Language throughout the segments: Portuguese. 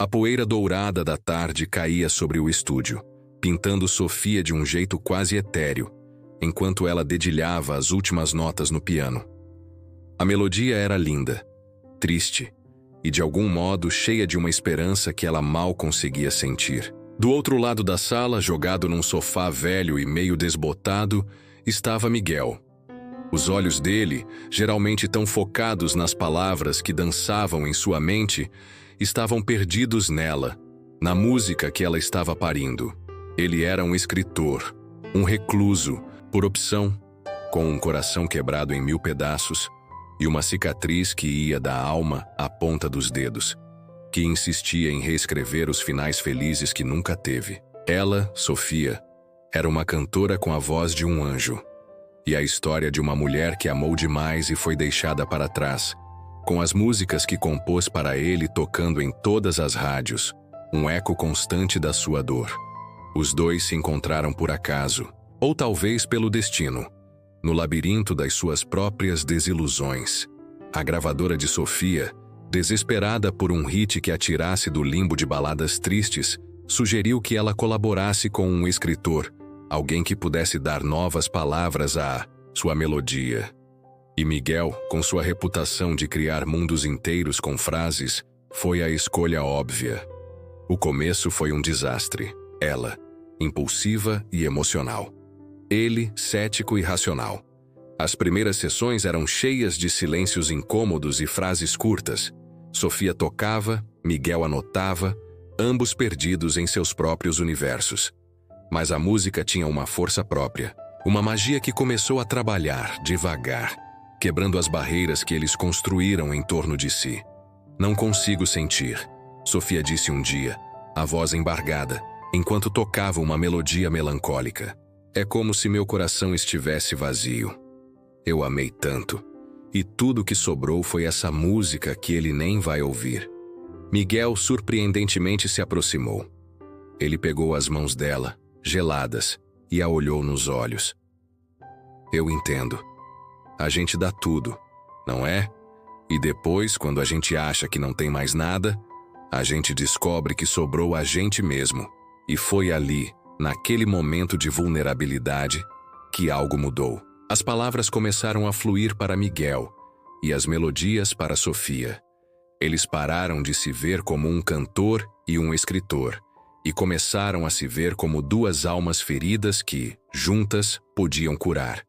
A poeira dourada da tarde caía sobre o estúdio, pintando Sofia de um jeito quase etéreo, enquanto ela dedilhava as últimas notas no piano. A melodia era linda, triste e de algum modo cheia de uma esperança que ela mal conseguia sentir. Do outro lado da sala, jogado num sofá velho e meio desbotado, estava Miguel. Os olhos dele, geralmente tão focados nas palavras que dançavam em sua mente, estavam perdidos nela, na música que ela estava parindo. Ele era um escritor, um recluso, por opção, com um coração quebrado em 1000 pedaços e uma cicatriz que ia da alma à ponta dos dedos, que insistia em reescrever os finais felizes que nunca teve. Ela, Sofia, era uma cantora com a voz de um anjo, e a história de uma mulher que amou demais e foi deixada para trás, com as músicas que compôs para ele tocando em todas as rádios, um eco constante da sua dor. Os dois se encontraram por acaso, ou talvez pelo destino, no labirinto das suas próprias desilusões. A gravadora de Sofia, desesperada por um hit que a tirasse do limbo de baladas tristes, sugeriu que ela colaborasse com um escritor, alguém que pudesse dar novas palavras à sua melodia. E Miguel, com sua reputação de criar mundos inteiros com frases, foi a escolha óbvia. O começo foi um desastre. Ela, impulsiva e emocional. Ele, cético e racional. As primeiras sessões eram cheias de silêncios incômodos e frases curtas. Sofia tocava, Miguel anotava, ambos perdidos em seus próprios universos. Mas a música tinha uma força própria, uma magia que começou a trabalhar devagar, quebrando as barreiras que eles construíram em torno de si. Não consigo sentir, Sofia disse um dia, a voz embargada, enquanto tocava uma melodia melancólica. É como se meu coração estivesse vazio. Eu amei tanto, e tudo que sobrou foi essa música que ele nem vai ouvir. Miguel surpreendentemente se aproximou. Ele pegou as mãos dela, geladas, e a olhou nos olhos. Eu entendo. A gente dá tudo, não é? E depois, quando a gente acha que não tem mais nada, a gente descobre que sobrou a gente mesmo. E foi ali, naquele momento de vulnerabilidade, que algo mudou. As palavras começaram a fluir para Miguel e as melodias para Sofia. Eles pararam de se ver como um cantor e um escritor e começaram a se ver como duas almas feridas que, juntas, podiam curar.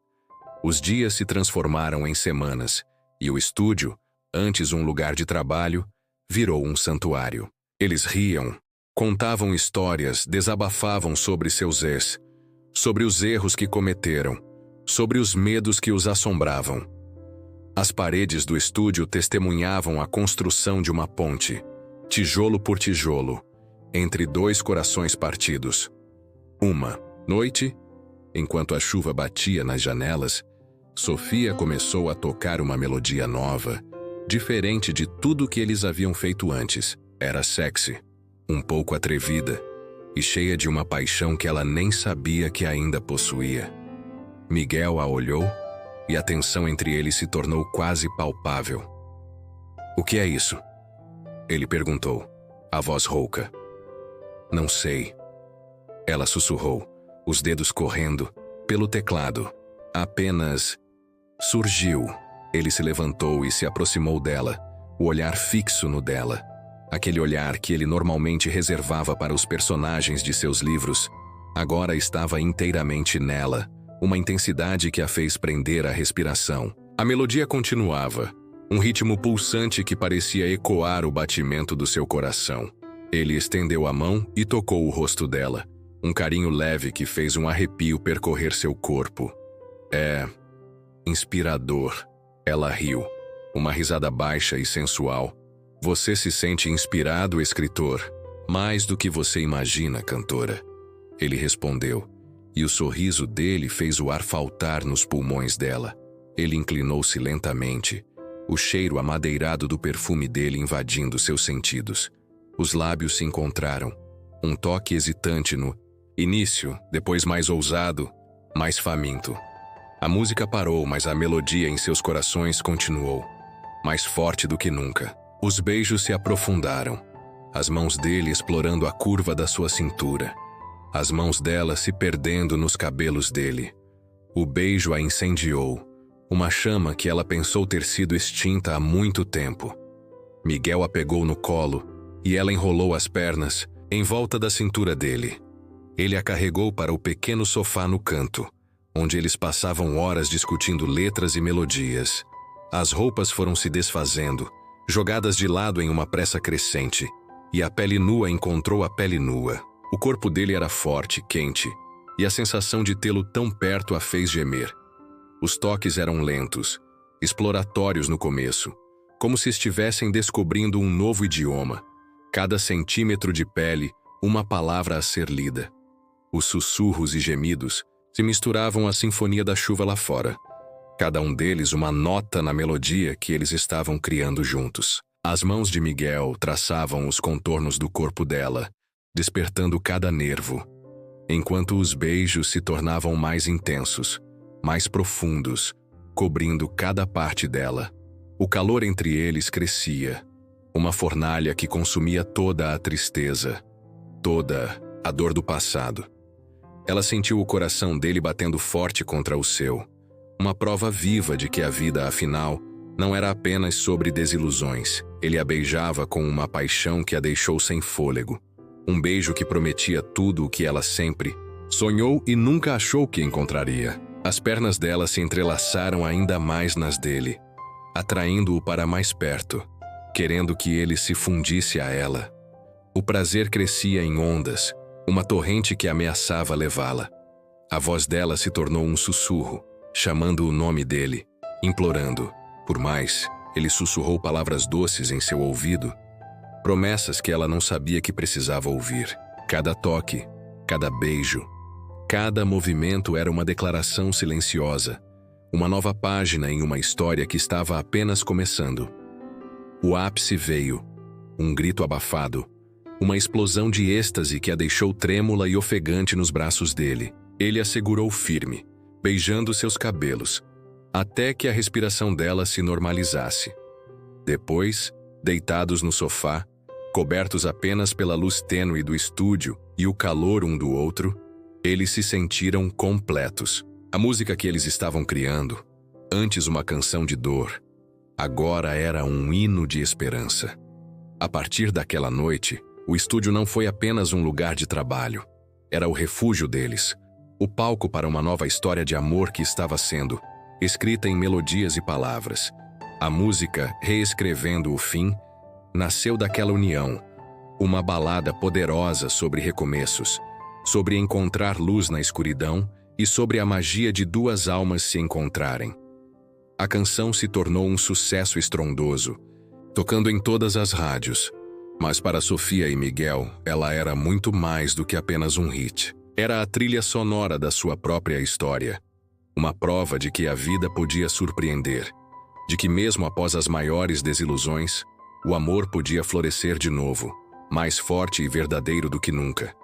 Os dias se transformaram em semanas e o estúdio, antes um lugar de trabalho, virou um santuário. Eles riam, contavam histórias, desabafavam sobre seus ex, sobre os erros que cometeram, sobre os medos que os assombravam. As paredes do estúdio testemunhavam a construção de uma ponte, tijolo por tijolo, entre dois corações partidos. Uma noite, enquanto a chuva batia nas janelas, Sofia começou a tocar uma melodia nova, diferente de tudo que eles haviam feito antes. Era sexy, um pouco atrevida e cheia de uma paixão que ela nem sabia que ainda possuía. Miguel a olhou e a tensão entre eles se tornou quase palpável. "O que é isso?" ele perguntou, a voz rouca. "Não sei." Ela sussurrou, os dedos correndo pelo teclado. Apenas surgiu. Ele se levantou e se aproximou dela, o olhar fixo no dela. Aquele olhar que ele normalmente reservava para os personagens de seus livros, agora estava inteiramente nela, uma intensidade que a fez prender a respiração. A melodia continuava, um ritmo pulsante que parecia ecoar o batimento do seu coração. Ele estendeu a mão e tocou o rosto dela, um carinho leve que fez um arrepio percorrer seu corpo. "É inspirador." Ela riu, uma risada baixa e sensual. "Você se sente inspirado, escritor? Mais do que você imagina, cantora." Ele respondeu, e o sorriso dele fez o ar faltar nos pulmões dela. Ele inclinou-se lentamente, o cheiro amadeirado do perfume dele invadindo seus sentidos. Os lábios se encontraram, um toque hesitante no início, depois mais ousado, mais faminto. A música parou, mas a melodia em seus corações continuou, mais forte do que nunca. Os beijos se aprofundaram. as mãos dele explorando a curva da sua cintura, as mãos dela se perdendo nos cabelos dele. O beijo a incendiou, uma chama que ela pensou ter sido extinta há muito tempo. Miguel a pegou no colo e ela enrolou as pernas em volta da cintura dele. Ele a carregou para o pequeno sofá no canto, onde eles passavam horas discutindo letras e melodias. As roupas foram se desfazendo, jogadas de lado em uma pressa crescente, e a pele nua encontrou a pele nua. O corpo dele era forte, quente, e a sensação de tê-lo tão perto a fez gemer. Os toques eram lentos, exploratórios no começo, como se estivessem descobrindo um novo idioma. Cada centímetro de pele, uma palavra a ser lida. Os sussurros e gemidos se misturavam à sinfonia da chuva lá fora. Cada um deles uma nota na melodia que eles estavam criando juntos. As mãos de Miguel traçavam os contornos do corpo dela, despertando cada nervo, enquanto os beijos se tornavam mais intensos, mais profundos, cobrindo cada parte dela. O calor entre eles crescia, uma fornalha que consumia toda a tristeza, toda a dor do passado. Ela sentiu o coração dele batendo forte contra o seu, uma prova viva de que a vida, afinal, não era apenas sobre desilusões. Ele a beijava com uma paixão que a deixou sem fôlego. Um beijo que prometia tudo o que ela sempre sonhou e nunca achou que encontraria. As pernas dela se entrelaçaram ainda mais nas dele, atraindo-o para mais perto, querendo que ele se fundisse a ela. O prazer crescia em ondas, uma torrente que ameaçava levá-la. A voz dela se tornou um sussurro, chamando o nome dele, implorando. Por mais, ele sussurrou palavras doces em seu ouvido, promessas que ela não sabia que precisava ouvir. Cada toque, cada beijo, cada movimento era uma declaração silenciosa, uma nova página em uma história que estava apenas começando. O ápice veio, um grito abafado, uma explosão de êxtase que a deixou trêmula e ofegante nos braços dele. Ele a segurou firme, beijando seus cabelos, até que a respiração dela se normalizasse. Depois, deitados no sofá, cobertos apenas pela luz tênue do estúdio e o calor um do outro, eles se sentiram completos. A música que eles estavam criando, antes uma canção de dor, agora era um hino de esperança. A partir daquela noite, o estúdio não foi apenas um lugar de trabalho. Era o refúgio deles, o palco para uma nova história de amor que estava sendo escrita em melodias e palavras. A música, reescrevendo o fim, nasceu daquela união, uma balada poderosa sobre recomeços, sobre encontrar luz na escuridão e sobre a magia de duas almas se encontrarem. A canção se tornou um sucesso estrondoso, tocando em todas as rádios. Mas para Sofia e Miguel, ela era muito mais do que apenas um hit. Era a trilha sonora da sua própria história. Uma prova de que a vida podia surpreender, de que mesmo após as maiores desilusões, o amor podia florescer de novo, mais forte e verdadeiro do que nunca.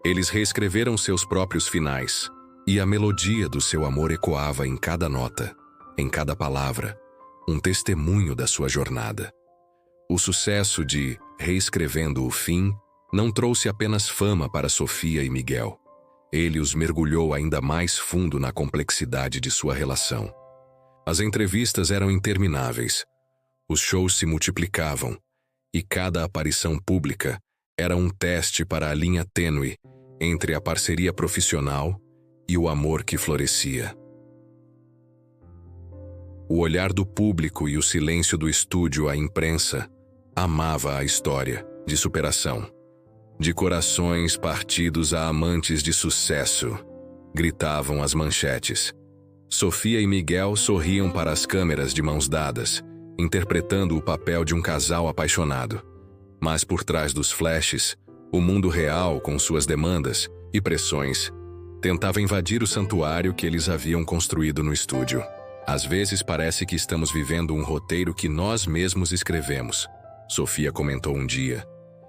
Eles reescreveram seus próprios finais, e a melodia do seu amor ecoava em cada nota, em cada palavra, um testemunho da sua jornada. O sucesso de Reescrevendo o Fim não trouxe apenas fama para Sofia e Miguel. Ele os mergulhou ainda mais fundo na complexidade de sua relação. As entrevistas eram intermináveis, os shows se multiplicavam, e cada aparição pública era um teste para a linha tênue entre a parceria profissional e o amor que florescia. O olhar do público e o silêncio do estúdio, a imprensa, amava a história de superação. De corações partidos a amantes de sucesso, gritavam as manchetes. Sofia e Miguel sorriam para as câmeras de mãos dadas, interpretando o papel de um casal apaixonado. Mas por trás dos flashes, o mundo real, com suas demandas e pressões, tentava invadir o santuário que eles haviam construído no estúdio. Às vezes parece que estamos vivendo um roteiro que nós mesmos escrevemos, Sofia comentou um dia,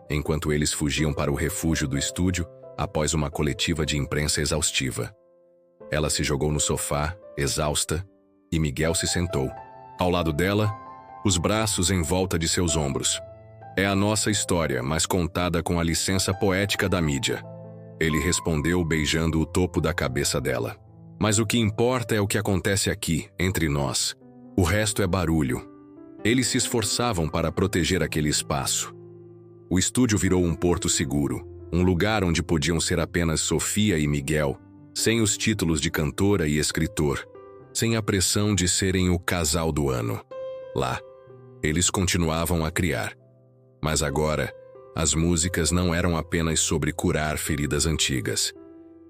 enquanto eles fugiam para o refúgio do estúdio após uma coletiva de imprensa exaustiva. Ela se jogou no sofá, exausta, e Miguel se sentou. Ao lado dela, os braços em volta de seus ombros. É a nossa história, mas contada com a licença poética da mídia. Ele respondeu beijando o topo da cabeça dela. Mas o que importa é o que acontece aqui, entre nós. O resto é barulho. Eles se esforçavam para proteger aquele espaço. O estúdio virou um porto seguro, um lugar onde podiam ser apenas Sofia e Miguel, sem os títulos de cantora e escritor, sem a pressão de serem o casal do ano. Lá, eles continuavam a criar. Mas agora, as músicas não eram apenas sobre curar feridas antigas.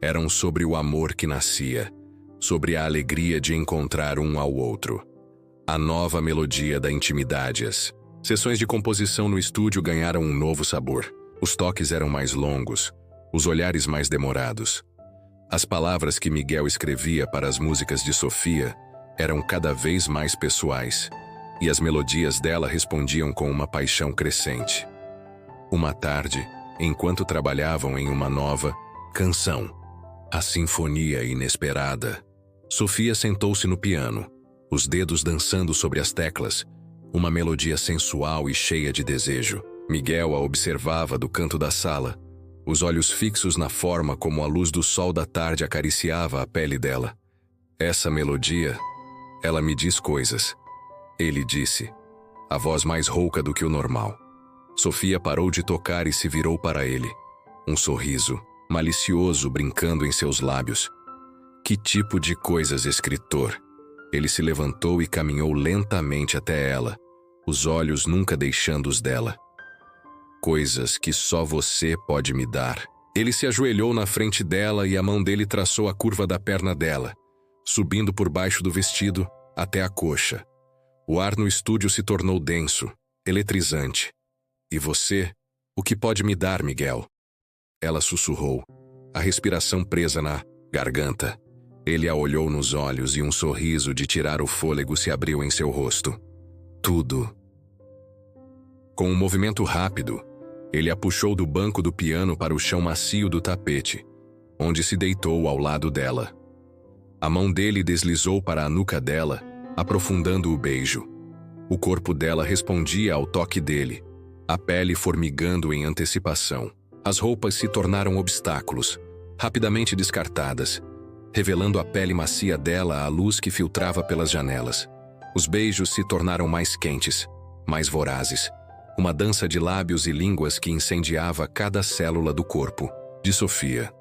Eram sobre o amor que nascia, sobre a alegria de encontrar um ao outro. A nova melodia da intimidade. As sessões de composição no estúdio ganharam um novo sabor. Os toques eram mais longos, os olhares mais demorados. As palavras que Miguel escrevia para as músicas de Sofia eram cada vez mais pessoais, e as melodias dela respondiam com uma paixão crescente. Uma tarde, enquanto trabalhavam em uma nova canção, a Sinfonia Inesperada, Sofia sentou-se no piano, os dedos dançando sobre as teclas, uma melodia sensual e cheia de desejo. Miguel a observava do canto da sala, os olhos fixos na forma como a luz do sol da tarde acariciava a pele dela. Essa melodia, ela me diz coisas, ele disse, a voz mais rouca do que o normal. Sofia parou de tocar e se virou para ele, um sorriso malicioso brincando em seus lábios. Que tipo de coisas, escritor? Ele se levantou e caminhou lentamente até ela, os olhos nunca deixando os dela. Coisas que só você pode me dar. Ele se ajoelhou na frente dela e a mão dele traçou a curva da perna dela, subindo por baixo do vestido até a coxa. O ar no estúdio se tornou denso, eletrizante. E você? O que pode me dar, Miguel? Ela sussurrou, a respiração presa na garganta. Ele a olhou nos olhos e um sorriso de tirar o fôlego se abriu em seu rosto. Tudo. Com um movimento rápido, ele a puxou do banco do piano para o chão macio do tapete, onde se deitou ao lado dela. A mão dele deslizou para a nuca dela, aprofundando o beijo. O corpo dela respondia ao toque dele, a pele formigando em antecipação. As roupas se tornaram obstáculos, rapidamente descartadas, revelando a pele macia dela à luz que filtrava pelas janelas. Os beijos se tornaram mais quentes, mais vorazes, uma dança de lábios e línguas que incendiava cada célula do corpo de Sofia.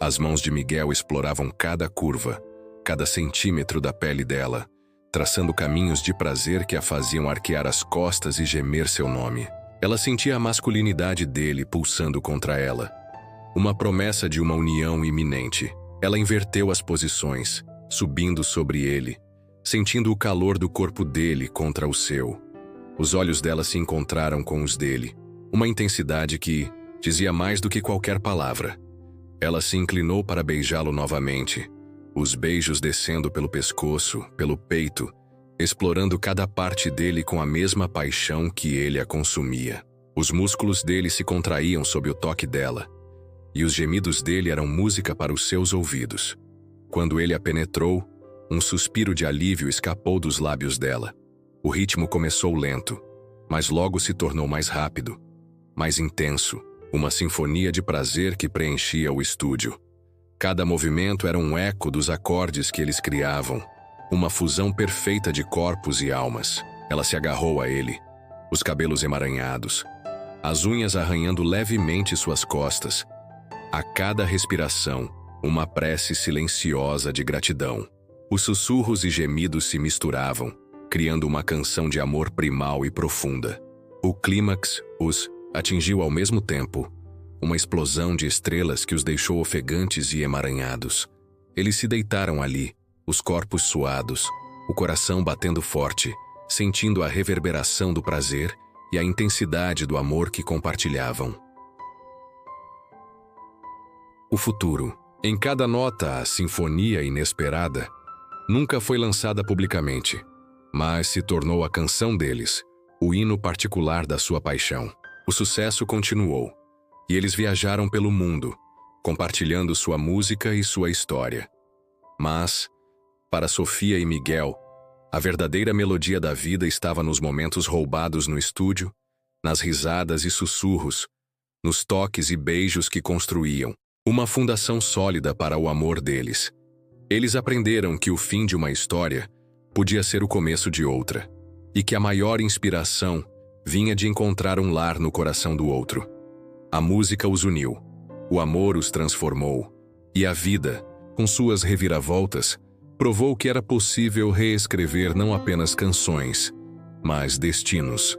As mãos de Miguel exploravam cada curva, cada centímetro da pele dela, traçando caminhos de prazer que a faziam arquear as costas e gemer seu nome. Ela sentia a masculinidade dele pulsando contra ela, uma promessa de uma união iminente. Ela inverteu as posições, subindo sobre ele, sentindo o calor do corpo dele contra o seu. Os olhos dela se encontraram com os dele, uma intensidade que dizia mais do que qualquer palavra. Ela se inclinou para beijá-lo novamente, os beijos descendo pelo pescoço, pelo peito, explorando cada parte dele com a mesma paixão que ele a consumia. Os músculos dele se contraíam sob o toque dela, e os gemidos dele eram música para os seus ouvidos. Quando ele a penetrou, um suspiro de alívio escapou dos lábios dela. O ritmo começou lento, mas logo se tornou mais rápido, mais intenso, uma sinfonia de prazer que preenchia o estúdio. Cada movimento era um eco dos acordes que eles criavam, uma fusão perfeita de corpos e almas. Ela se agarrou a ele, os cabelos emaranhados, as unhas arranhando levemente suas costas. A cada respiração, uma prece silenciosa de gratidão. Os sussurros e gemidos se misturavam, criando uma canção de amor primal e profunda. O clímax os atingiu ao mesmo tempo, uma explosão de estrelas que os deixou ofegantes e emaranhados. Eles se deitaram ali, os corpos suados, o coração batendo forte, sentindo a reverberação do prazer e a intensidade do amor que compartilhavam. O futuro. Em cada nota, a Sinfonia Inesperada nunca foi lançada publicamente, mas se tornou a canção deles, o hino particular da sua paixão. O sucesso continuou, e eles viajaram pelo mundo, compartilhando sua música e sua história. Mas, para Sofia e Miguel, a verdadeira melodia da vida estava nos momentos roubados no estúdio nas risadas e sussurros, nos toques e beijos que construíam uma fundação sólida para o amor deles. Eles aprenderam que o fim de uma história podia ser o começo de outra, e que a maior inspiração vinha de encontrar um lar no coração do outro. A música os uniu, o amor os transformou, e a vida, com suas reviravoltas, provou que era possível reescrever não apenas canções, mas destinos.